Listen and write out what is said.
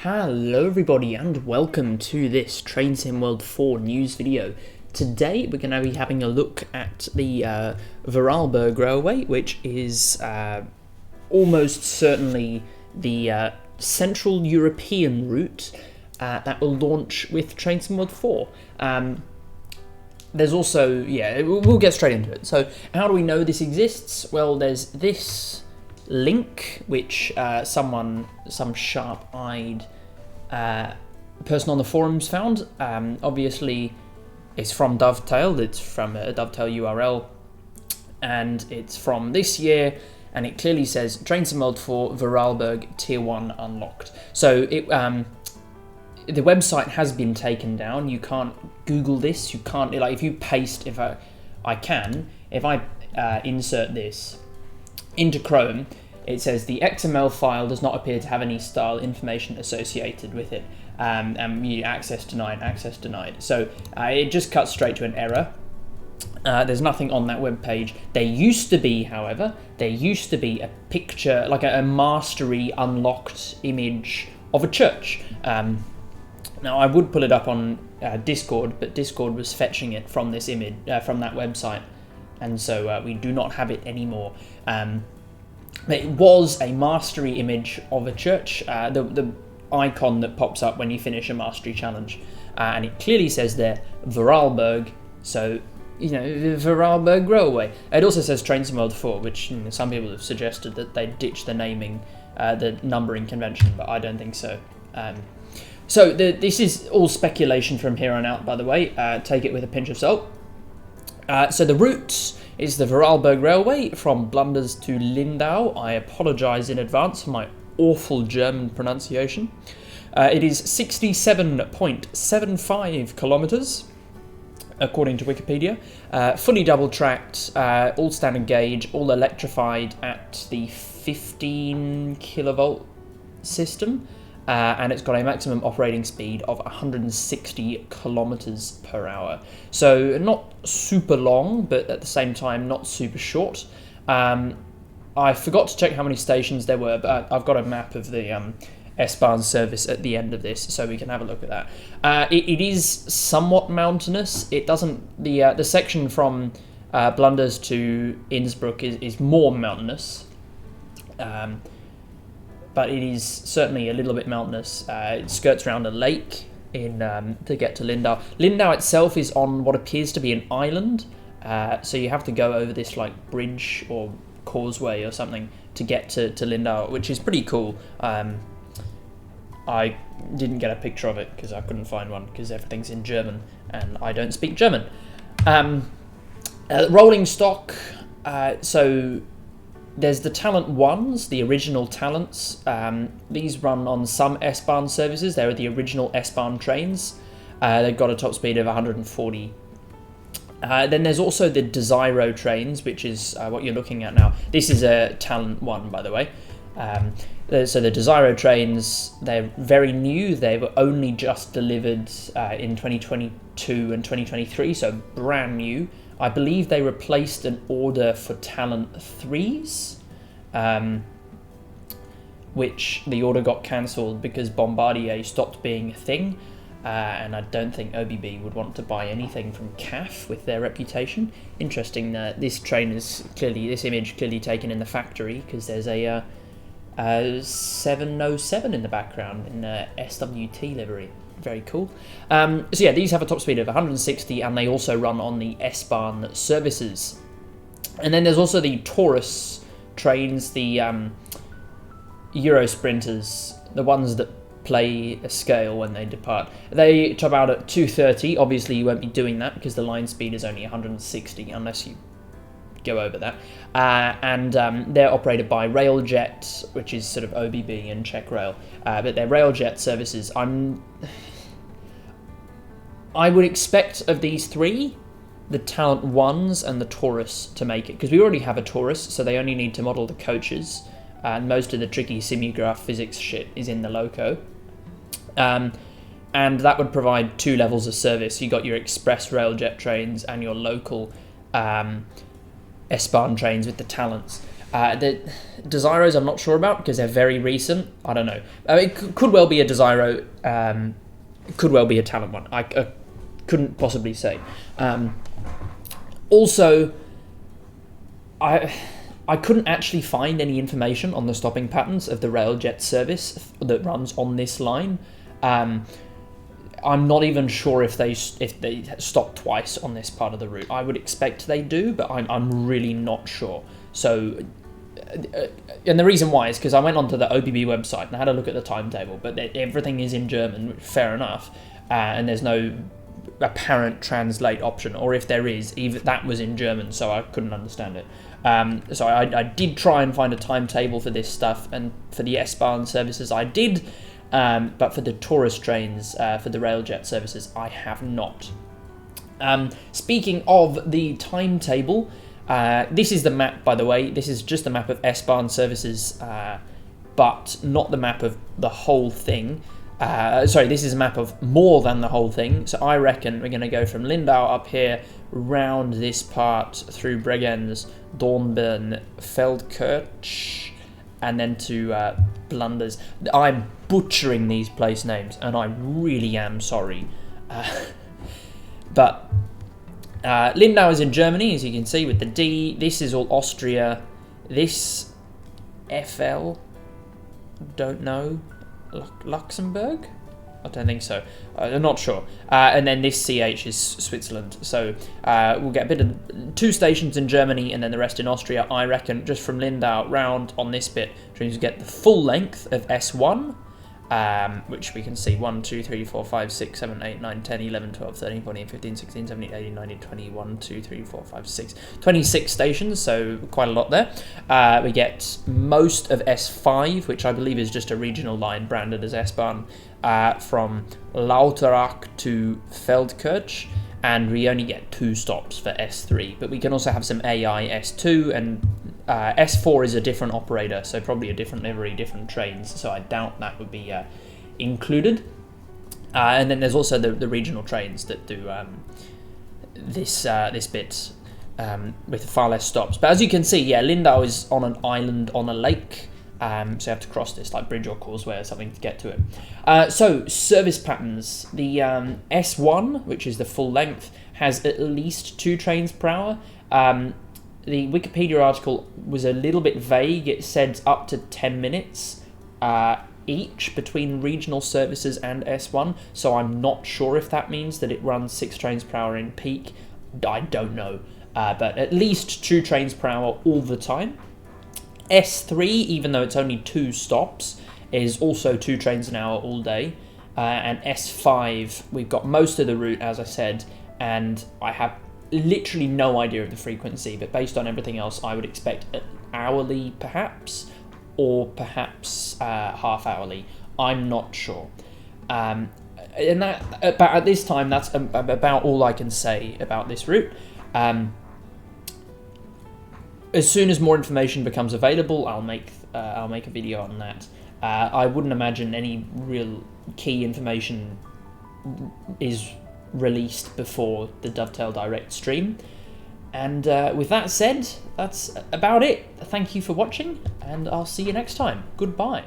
Hello everybody and welcome to this Train Sim World 4 news video. Today we're going to be having a look at the Vorarlberg Railway, which is almost certainly the Central European route that will launch with Train Sim World 4. There's also, we'll get straight into it. So how do we know this exists? Well, there's this link which some sharp-eyed person on the forums found. Obviously it's from Dovetail, it's from a Dovetail URL, and it's from this year, and it clearly says Train Sim World 4 Vorarlberg Tier 1 unlocked. So it the website has been taken down. You can't Google this. You can't, like, if you paste, if I insert this into Chrome, it says the XML file does not appear to have any style information associated with it, and access denied. So it just cuts straight to an error. There's nothing on that web page. There used to be, however, a picture, like a mastery unlocked image of a church. Now I would pull it up on Discord, but Discord was fetching it from this image, from that website, and so we do not have it anymore. It was a mastery image of a church, the icon that pops up when you finish a mastery challenge, and it clearly says there Vorarlberg, so the Vorarlberg Railway. It also says Train Sim World 4, which some people have suggested that they ditch the naming, the numbering convention, but I don't think so. So this is all speculation from here on out, by the way. Take it with a pinch of salt. So the route is the Vorarlberg Railway from Blunders to Lindau. I apologise in advance for my awful German pronunciation. It is 67.75 kilometres, according to Wikipedia. Fully double-tracked, all standard gauge, all electrified at the 15 kilovolt system. And it's got a maximum operating speed of 160 kilometers per hour. So not super long, but at the same time not super short. I forgot to check how many stations there were, but I've got a map of the S-Bahn service at the end of this, so we can have a look at that. It is somewhat mountainous. It doesn't, the section from Blunders to Innsbruck is more mountainous. But it is certainly a little bit mountainous. It skirts around a lake to get to Lindau. Lindau itself is on what appears to be an island, so you have to go over this like bridge or causeway or something to get to Lindau, which is pretty cool. I didn't get a picture of it because I couldn't find one because everything's in German and I don't speak German. Rolling stock, so there's the Talent 1s, the original Talents. These run on some S-Bahn services. They're the original S-Bahn trains. They've got a top speed of 140. Then there's also the Desiro trains, which is what you're looking at now. This is a Talent 1, by the way. So the Desiro trains, they're very new. They were only just delivered in 2022 and 2023, so brand new. I believe they replaced an order for Talent 3s, which the order got cancelled because Bombardier stopped being a thing, and I don't think OBB would want to buy anything from CAF with their reputation. Interesting that this train is this image clearly taken in the factory, because there's a 707 in the background in SWT livery. Very cool. So yeah, these have a top speed of 160, and they also run on the S-Bahn services. And then there's also the Taurus trains, the Euro Sprinters, the ones that play a scale when they depart. They top out at 230. Obviously, you won't be doing that because the line speed is only 160 unless you go over that. And they're operated by Railjet, which is sort of OBB and Czech Rail. But they're Railjet services. I would expect of these three, the Talent 1s and the Taurus to make it, because we already have a Taurus, so they only need to model the coaches, and most of the tricky simulgraph physics shit is in the loco. And that would provide two levels of service. You got your express Railjet trains and your local S-Bahn trains with the Talents. The Desiros I'm not sure about because they're very recent. I don't know. It could well be a Desiro. Could well be a Talent one. I couldn't possibly say. Also, I couldn't actually find any information on the stopping patterns of the Railjet service that runs on this line. I'm not even sure if they stop twice on this part of the route. I would expect they do, but I'm really not sure. So, and the reason why is because I went onto the OBB website and I had a look at the timetable, but everything is in German, fair enough, and there's no apparent translate option, or if there is, even that was in German, so I couldn't understand it. So I did try and find a timetable for this stuff, and for the S-Bahn services I did, but for the tourist trains, for the Railjet services, I have not. Speaking of the timetable, this is the map, by the way. This is just the map of S-Bahn services, but not the map of the whole thing. Sorry, this is a map of more than the whole thing. So I reckon we're going to go from Lindau up here, round this part, through Bregenz, Dornbirn, Feldkirch, and then to Blunders. I'm butchering these place names, and I really am sorry. But Lindau is in Germany, as you can see, with the D. This is all Austria. This FL, don't know. Luxembourg? I don't think so. I'm not sure. And then this CH is Switzerland. So we'll get a bit of 2 stations in Germany and then the rest in Austria. I reckon just from Lindau round on this bit, which means we get the full length of S1, which we can see 1, 2, 3, 4, 5, 6, 7, 8, 9, 10, 11, 12, 13, 14, 15, 16, 17, 18, 19, 20, 1, 2, 3, 4, 5, 6, 26 stations, so quite a lot there. We get most of S5, which I believe is just a regional line branded as S-Bahn, from Lauterach to Feldkirch, and we only get 2 stops for S3, but we can also have some AI S2, and S4 is a different operator, so probably a different livery, different trains, so I doubt that would be included. And then there's also the regional trains that do this bit with far less stops. But as you can see, yeah, Lindau is on an island on a lake, so you have to cross this like bridge or causeway or something to get to it. So service patterns. The S1, which is the full length, has at least 2 trains per hour. The Wikipedia article was a little bit vague. It said up to 10 minutes each between regional services and S1, so I'm not sure if that means that it runs 6 trains per hour in peak. I don't know, but at least 2 trains per hour all the time. S3, even though it's only 2 stops, is also 2 trains an hour all day. And S5, we've got most of the route, as I said, and I have literally no idea of the frequency, but based on everything else, I would expect hourly perhaps, or perhaps half hourly. I'm not sure. And that, but at this time, that's about all I can say about this route. As soon as more information becomes available, I'll make a video on that. I wouldn't imagine any real key information is released before the Dovetail Direct stream. And with that said, that's about it. Thank you for watching, and I'll see you next time. Goodbye.